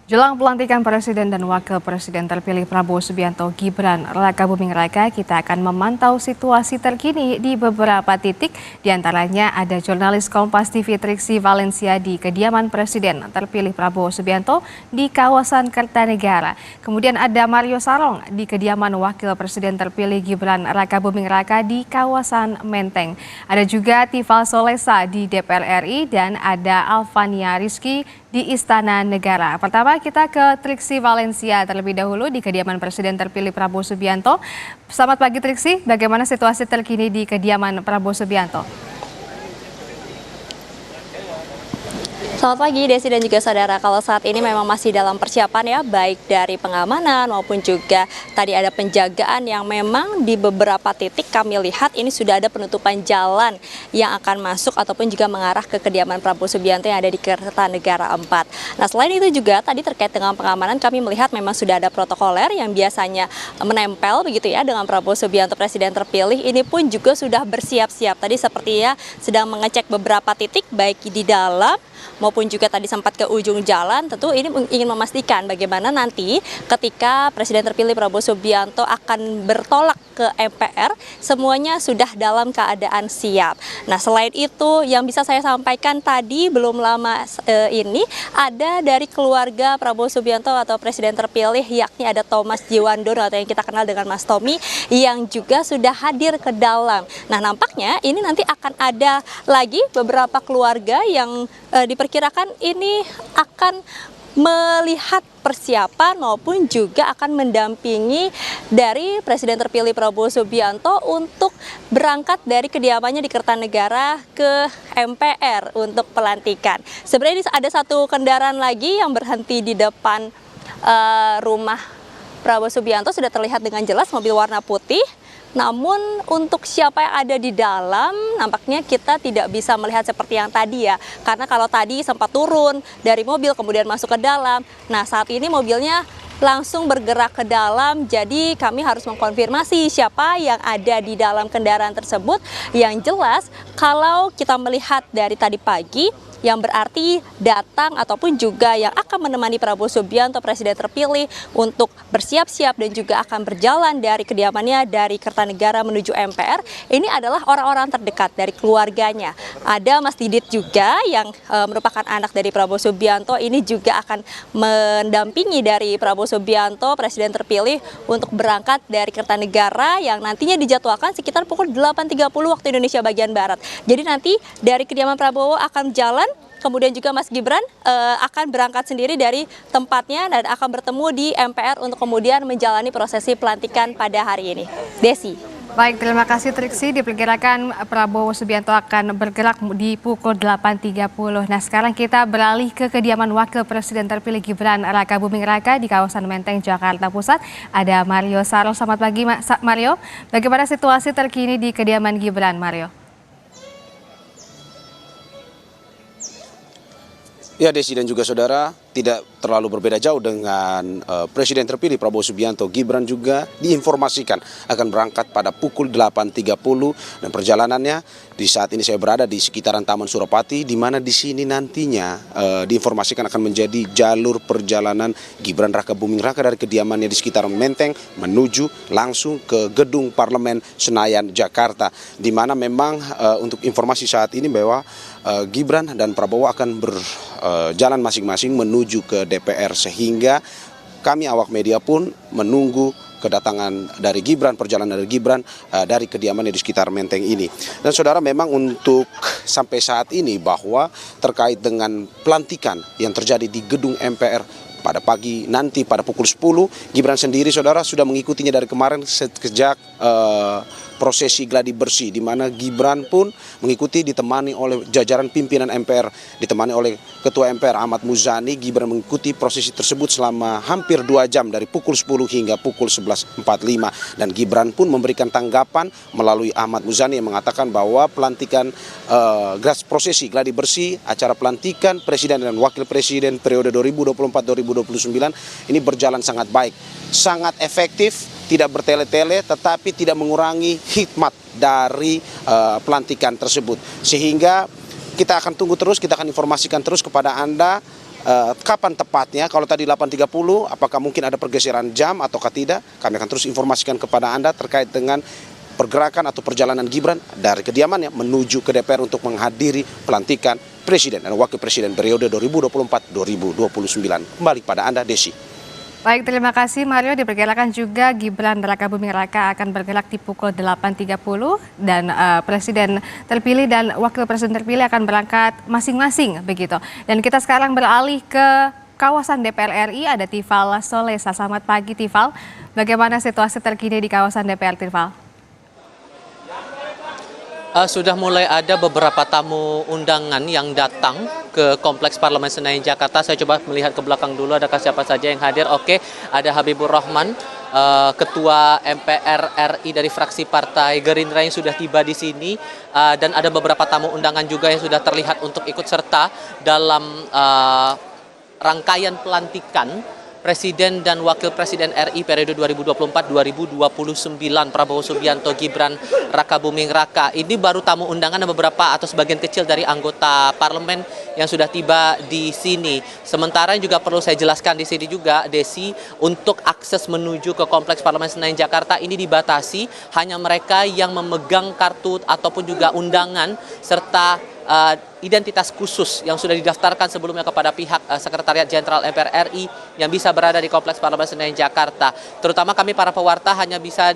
Jelang pelantikan Presiden dan Wakil Presiden terpilih Prabowo Subianto Gibran Rakabuming Raka, kita akan memantau situasi terkini di beberapa titik. Di antaranya ada jurnalis Kompas TV Triksi Valencia di kediaman Presiden terpilih Prabowo Subianto di kawasan Kertanegara. Kemudian ada Mario Sarong di kediaman Wakil Presiden terpilih Gibran Rakabuming Raka di kawasan Menteng. Ada juga Tifal Solesa di DPR RI dan ada Alvania Rizky di Istana Negara. Pertama kita ke Triksi Valencia terlebih dahulu di kediaman Presiden terpilih Prabowo Subianto. Selamat pagi Triksi, bagaimana situasi terkini di kediaman Prabowo Subianto? Selamat pagi Desi dan juga saudara. Kalau saat ini memang masih dalam persiapan ya, baik dari pengamanan maupun juga tadi ada penjagaan yang memang di beberapa titik kami lihat ini sudah ada penutupan jalan yang akan masuk ataupun juga mengarah ke kediaman Prabowo Subianto yang ada di Kertanegara 4. Nah, selain itu juga tadi terkait dengan pengamanan kami melihat memang sudah ada protokoler yang biasanya menempel begitu ya dengan Prabowo Subianto Presiden terpilih, ini pun juga sudah bersiap-siap. Tadi sepertinya sedang mengecek beberapa titik baik di dalam maupun juga tadi sempat ke ujung jalan. Tentu ini ingin memastikan bagaimana nanti ketika Presiden terpilih Prabowo Subianto akan bertolak ke MPR, semuanya sudah dalam keadaan siap. Nah, selain itu yang bisa saya sampaikan tadi belum lama ini ada dari keluarga Prabowo Subianto atau Presiden terpilih, yakni ada Thomas Jiwandono atau yang kita kenal dengan Mas Tommy, yang juga sudah hadir ke dalam. Nah, nampaknya ini nanti akan ada lagi beberapa keluarga yang diperkirakan ini akan melihat persiapan maupun juga akan mendampingi dari Presiden terpilih Prabowo Subianto untuk berangkat dari kediamannya di Kertanegara ke MPR untuk pelantikan. Sebenarnya ada satu kendaraan lagi yang berhenti di depan rumah Prabowo Subianto, sudah terlihat dengan jelas mobil warna putih. Namun untuk siapa yang ada di dalam nampaknya kita tidak bisa melihat seperti yang tadi ya. Karena kalau tadi sempat turun dari mobil kemudian masuk ke dalam. Nah, saat ini mobilnya langsung bergerak ke dalam, jadi kami harus mengkonfirmasi siapa yang ada di dalam kendaraan tersebut. Yang jelas kalau kita melihat dari tadi pagi, yang berarti datang ataupun juga yang akan menemani Prabowo Subianto Presiden terpilih untuk bersiap-siap dan juga akan berjalan dari kediamannya dari Kertanegara menuju MPR, ini adalah orang-orang terdekat dari keluarganya. Ada Mas Didit juga yang merupakan anak dari Prabowo Subianto, ini juga akan mendampingi dari Prabowo Subianto Presiden terpilih untuk berangkat dari Kertanegara yang nantinya dijadwalkan sekitar pukul 8.30 waktu Indonesia bagian Barat. Jadi nanti dari kediaman Prabowo akan jalan, kemudian juga Mas Gibran akan berangkat sendiri dari tempatnya dan akan bertemu di MPR untuk kemudian menjalani prosesi pelantikan pada hari ini. Desi. Baik, terima kasih Triksi. Diperkirakan Prabowo Subianto akan bergerak di pukul 8.30. Nah, sekarang kita beralih ke kediaman Wakil Presiden terpilih Gibran Rakabuming Raka di kawasan Menteng, Jakarta Pusat. Ada Mario Sarong. Selamat pagi Mario. Bagaimana situasi terkini di kediaman Gibran, Mario? Ya, Desi dan juga saudara, tidak terlalu berbeda jauh dengan Presiden terpilih Prabowo Subianto. Gibran juga diinformasikan akan berangkat pada pukul 8.30 dan perjalanannya di saat ini saya berada di sekitaran Taman Suropati, di mana di sini nantinya diinformasikan akan menjadi jalur perjalanan Gibran Rakabuming Raka dari kediamannya di sekitaran Menteng menuju langsung ke Gedung Parlemen Senayan, Jakarta, di mana memang untuk informasi saat ini bahwa Gibran dan Prabowo akan berjalan masing-masing menuju ke DPR, sehingga kami awak media pun menunggu kedatangan dari Gibran, perjalanan dari Gibran dari kediamannya di sekitar Menteng ini. Dan saudara, memang untuk sampai saat ini bahwa terkait dengan pelantikan yang terjadi di gedung MPR pada pagi nanti pada pukul 10, Gibran sendiri saudara sudah mengikutinya dari kemarin sejak prosesi gladi bersih, di mana Gibran pun mengikuti ditemani oleh jajaran pimpinan MPR, ditemani oleh Ketua MPR Ahmad Muzani. Gibran mengikuti prosesi tersebut selama hampir 2 jam dari pukul 10 hingga pukul 11.45, dan Gibran pun memberikan tanggapan melalui Ahmad Muzani yang mengatakan bahwa pelantikan prosesi gladi bersih acara pelantikan Presiden dan Wakil Presiden periode 2024-2029 ini berjalan sangat baik, sangat efektif, tidak bertele-tele, tetapi tidak mengurangi hikmat dari pelantikan tersebut. Sehingga kita akan tunggu terus, kita akan informasikan terus kepada Anda kapan tepatnya, kalau tadi 8.30, apakah mungkin ada pergeseran jam ataukah tidak, kami akan terus informasikan kepada Anda terkait dengan pergerakan atau perjalanan Gibran dari kediamannya menuju ke DPR untuk menghadiri pelantikan Presiden dan Wakil Presiden periode 2024-2029. Kembali pada Anda, Desi. Baik, terima kasih Mario. Diperkirakan juga Gibran Rakabuming Raka akan bergerak di pukul 8.30 dan Presiden terpilih dan Wakil Presiden terpilih akan berangkat masing-masing begitu. Dan kita sekarang beralih ke kawasan DPR RI, ada Tifal Solesa. Selamat pagi Tifal. Bagaimana situasi terkini di kawasan DPR, Tifal? Sudah mulai ada beberapa tamu undangan yang datang ke Kompleks Parlemen Senayan Jakarta. Saya coba melihat ke belakang dulu, adakah siapa saja yang hadir. Oke, ada Habibur Rahman, Ketua MPR RI dari fraksi Partai Gerindra yang sudah tiba di sini. Dan ada beberapa tamu undangan juga yang sudah terlihat untuk ikut serta dalam rangkaian pelantikan Presiden dan Wakil Presiden RI periode 2024-2029 Prabowo Subianto Gibran Rakabuming Raka. Ini baru tamu undangan dan beberapa atau sebagian kecil dari anggota parlemen yang sudah tiba di sini. Sementara yang juga perlu saya jelaskan di sini juga, Desi, untuk akses menuju ke Kompleks Parlemen Senayan Jakarta ini dibatasi hanya mereka yang memegang kartu ataupun juga undangan serta identitas khusus yang sudah didaftarkan sebelumnya kepada pihak Sekretariat Jenderal MPR RI yang bisa berada di Kompleks Parlemen Senayan Jakarta. Terutama kami para pewarta hanya bisa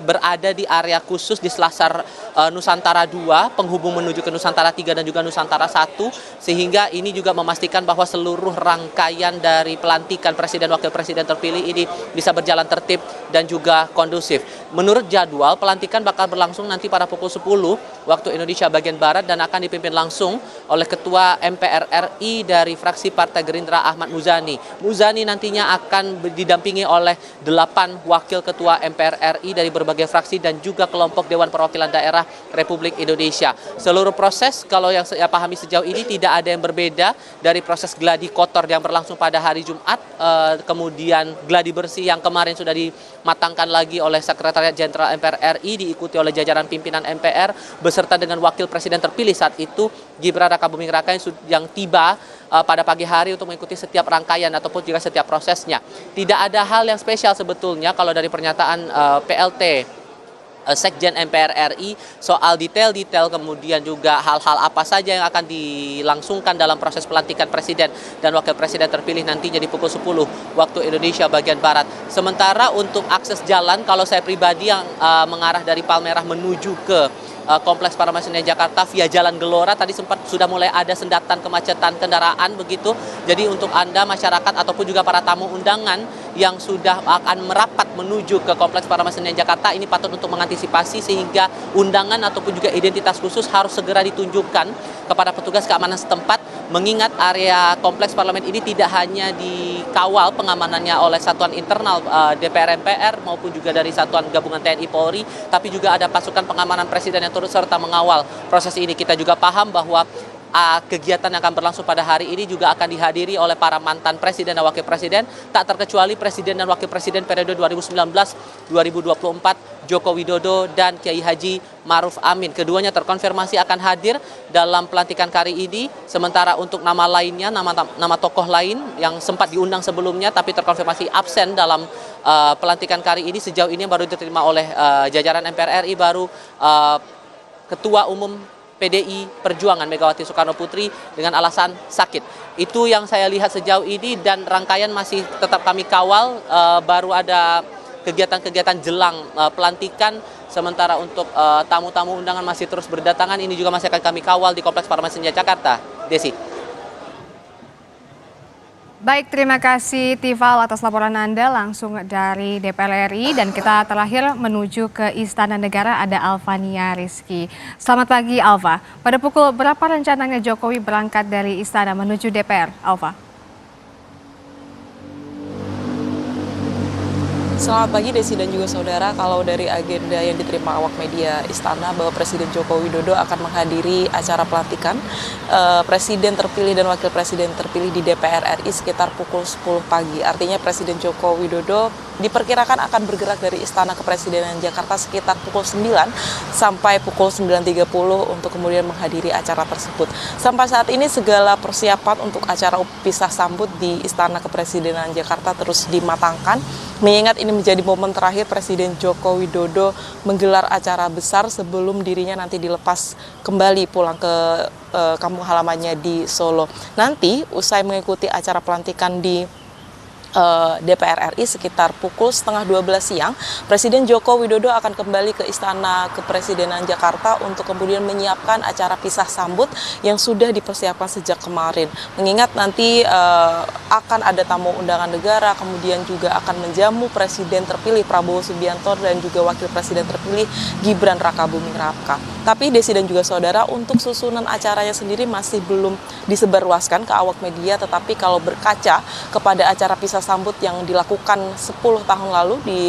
berada di area khusus di Selasar Nusantara 2, penghubung menuju ke Nusantara 3 dan juga Nusantara 1, sehingga ini juga memastikan bahwa seluruh rangkaian dari pelantikan Presiden Wakil Presiden terpilih ini bisa berjalan tertib dan juga kondusif. Menurut jadwal, pelantikan bakal berlangsung nanti pada pukul 10 waktu Indonesia bagian Barat dan akan dipimpin langsung oleh Ketua MPR RI dari fraksi Partai Gerindra Ahmad Muzani. Muzani nantinya akan didampingi oleh 8 wakil Ketua MPR RI dari berbagai fraksi dan juga kelompok Dewan Perwakilan Daerah Republik Indonesia. Seluruh proses kalau yang saya pahami sejauh ini tidak ada yang berbeda dari proses gladi kotor yang berlangsung pada hari Jumat, kemudian gladi bersih yang kemarin sudah dimatangkan lagi oleh Sekretariat Jenderal MPR RI diikuti oleh jajaran pimpinan MPR beserta dengan Wakil Presiden terpilih saat itu Gibran Rakabuming Raka yang tiba pada pagi hari untuk mengikuti setiap rangkaian ataupun juga setiap prosesnya. Tidak ada hal yang spesial sebetulnya kalau dari pernyataan PLT Sekjen MPR RI soal detail-detail kemudian juga hal-hal apa saja yang akan dilangsungkan dalam proses pelantikan Presiden dan Wakil Presiden terpilih nantinya di pukul 10 waktu Indonesia bagian Barat. Sementara untuk akses jalan, kalau saya pribadi yang mengarah dari Palmerah menuju ke Kompleks Parlemen Senayan Jakarta via Jalan Gelora tadi sudah mulai ada sendatan kemacetan kendaraan begitu. Jadi untuk Anda masyarakat ataupun juga para tamu undangan yang sudah akan merapat menuju ke Kompleks Parlemen Senayan Jakarta ini patut untuk mengantisipasi sehingga undangan ataupun juga identitas khusus harus segera ditunjukkan kepada petugas keamanan setempat, mengingat area Kompleks Parlemen ini tidak hanya dikawal pengamanannya oleh satuan internal DPR MPR maupun juga dari satuan gabungan TNI Polri, tapi juga ada pasukan pengamanan Presiden yang turut serta mengawal proses ini. Kita juga paham bahwa kegiatan yang akan berlangsung pada hari ini juga akan dihadiri oleh para mantan Presiden dan Wakil Presiden, tak terkecuali Presiden dan Wakil Presiden periode 2019-2024 Joko Widodo dan Kiai Haji Ma'ruf Amin. Keduanya terkonfirmasi akan hadir dalam pelantikan kali ini, sementara untuk nama lainnya, nama tokoh lain yang sempat diundang sebelumnya tapi terkonfirmasi absen dalam pelantikan kali ini sejauh ini baru diterima oleh jajaran MPR RI, baru Ketua Umum PDI Perjuangan Megawati Soekarno Putri dengan alasan sakit. Itu yang saya lihat sejauh ini dan rangkaian masih tetap kami kawal, baru ada kegiatan-kegiatan jelang pelantikan, sementara untuk tamu-tamu undangan masih terus berdatangan, ini juga masih akan kami kawal di Kompleks Parlemen Senayan Jakarta. Desi. Baik, terima kasih Tifal atas laporan Anda langsung dari DPR RI dan kita terakhir menuju ke Istana Negara, ada Alvania Rizky. Selamat pagi Alva. Pada pukul berapa rencananya Jokowi berangkat dari Istana menuju DPR, Alva? Selamat pagi Desi dan juga saudara. Kalau dari agenda yang diterima awak media Istana bahwa Presiden Joko Widodo akan menghadiri acara pelantikan Presiden terpilih dan Wakil Presiden terpilih di DPR RI sekitar pukul 10 pagi. Artinya Presiden Joko Widodo diperkirakan akan bergerak dari Istana Kepresidenan Jakarta sekitar pukul 9 sampai pukul 9.30 untuk kemudian menghadiri acara tersebut. Sampai saat ini segala persiapan untuk acara pisah sambut di Istana Kepresidenan Jakarta terus dimatangkan. Mengingat ini menjadi momen terakhir Presiden Joko Widodo menggelar acara besar sebelum dirinya nanti dilepas kembali pulang ke kampung halamannya di Solo. Nanti usai mengikuti acara pelantikan di DPR RI sekitar pukul 11:30 siang, Presiden Joko Widodo akan kembali ke Istana Kepresidenan Jakarta untuk kemudian menyiapkan acara pisah sambut yang sudah dipersiapkan sejak kemarin. Mengingat nanti akan ada tamu undangan negara, kemudian juga akan menjamu Presiden terpilih Prabowo Subianto dan juga Wakil Presiden terpilih Gibran Rakabuming Raka. Tapi Desi dan juga saudara, untuk susunan acaranya sendiri masih belum disebarluaskan ke awak media, tetapi kalau berkaca kepada acara pisah sambut yang dilakukan 10 tahun lalu di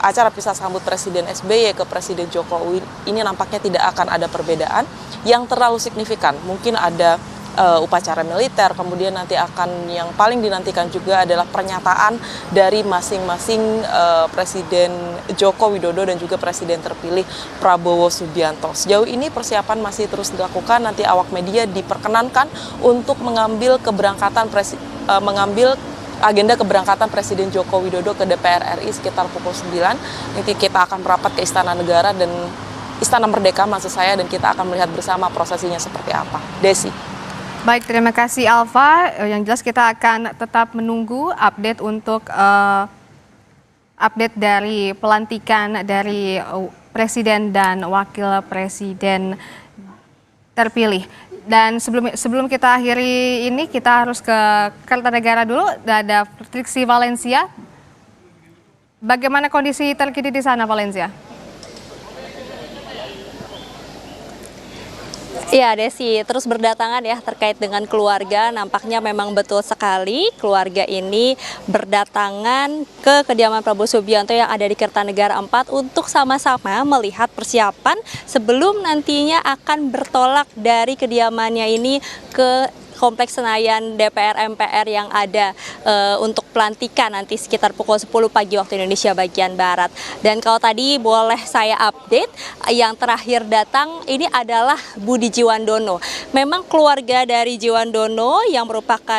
acara pisah sambut Presiden SBY ke Presiden Jokowi, ini nampaknya tidak akan ada perbedaan yang terlalu signifikan. Mungkin ada upacara militer, kemudian nanti akan yang paling dinantikan juga adalah pernyataan dari masing-masing Presiden Joko Widodo dan juga Presiden terpilih Prabowo Subianto. Sejauh ini persiapan masih terus dilakukan, nanti awak media diperkenankan untuk mengambil agenda keberangkatan Presiden Joko Widodo ke DPR RI sekitar pukul 9. Nanti kita akan merapat ke Istana Negara dan Istana Merdeka maksud saya, dan kita akan melihat bersama prosesinya seperti apa. Desi. Baik, terima kasih Alfa. Yang jelas kita akan tetap menunggu update untuk update dari pelantikan dari Presiden dan Wakil Presiden terpilih. Dan sebelum kita akhiri ini, kita harus ke Kertanegara dulu. Ada Triksi Valencia. Bagaimana kondisi terkini di sana, Valencia? Ya Desi, terus berdatangan ya terkait dengan keluarga, nampaknya memang betul sekali keluarga ini berdatangan ke kediaman Prabowo Subianto yang ada di Kertanegara 4 untuk sama-sama melihat persiapan sebelum nantinya akan bertolak dari kediamannya ini ke Kompleks Senayan DPR MPR yang ada untuk pelantikan nanti sekitar pukul 10 pagi waktu Indonesia bagian Barat. Dan kalau tadi boleh saya update, yang terakhir datang ini adalah Budi Jiwandono. Memang keluarga dari Jiwandono yang merupakan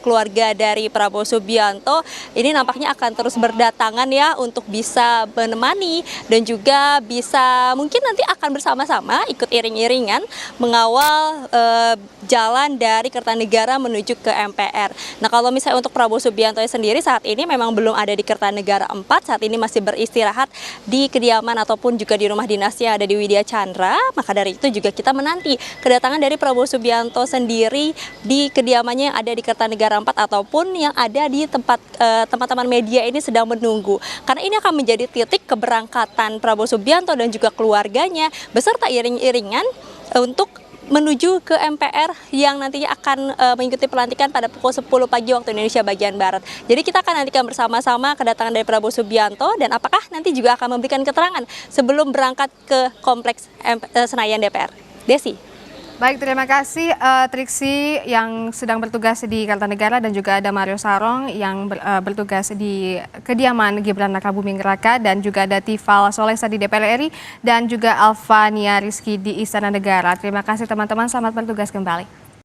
keluarga dari Prabowo Subianto ini nampaknya akan terus berdatangan ya untuk bisa menemani dan juga bisa mungkin nanti akan bersama-sama ikut iring-iringan mengawal jalan dari Kertanegara menuju ke MPR. Nah, kalau misalnya untuk Prabowo Subianto sendiri saat ini memang belum ada di Kertanegara 4, saat ini masih beristirahat di kediaman ataupun juga di rumah dinasnya ada di Widya Chandra. Maka dari itu juga kita menanti kedatangan dari Prabowo Subianto sendiri di kediamannya yang ada di Kertanegara 4 ataupun yang ada di tempat teman-teman media ini sedang menunggu. Karena ini akan menjadi titik keberangkatan Prabowo Subianto dan juga keluarganya beserta iring-iringan untuk menuju ke MPR yang nantinya akan mengikuti pelantikan pada pukul 10 pagi waktu Indonesia bagian Barat. Jadi kita akan nantikan bersama-sama kedatangan dari Prabowo Subianto dan apakah nanti juga akan memberikan keterangan sebelum berangkat ke Kompleks Senayan DPR. Desi. Baik, terima kasih Triksi yang sedang bertugas di Kertanegara dan juga ada Mario Sarong yang bertugas di kediaman Gibran Rakabuming Raka dan juga ada Tifal Solesa di DPR RI dan juga Alfania Rizky di Istana Negara. Terima kasih teman-teman, selamat bertugas kembali.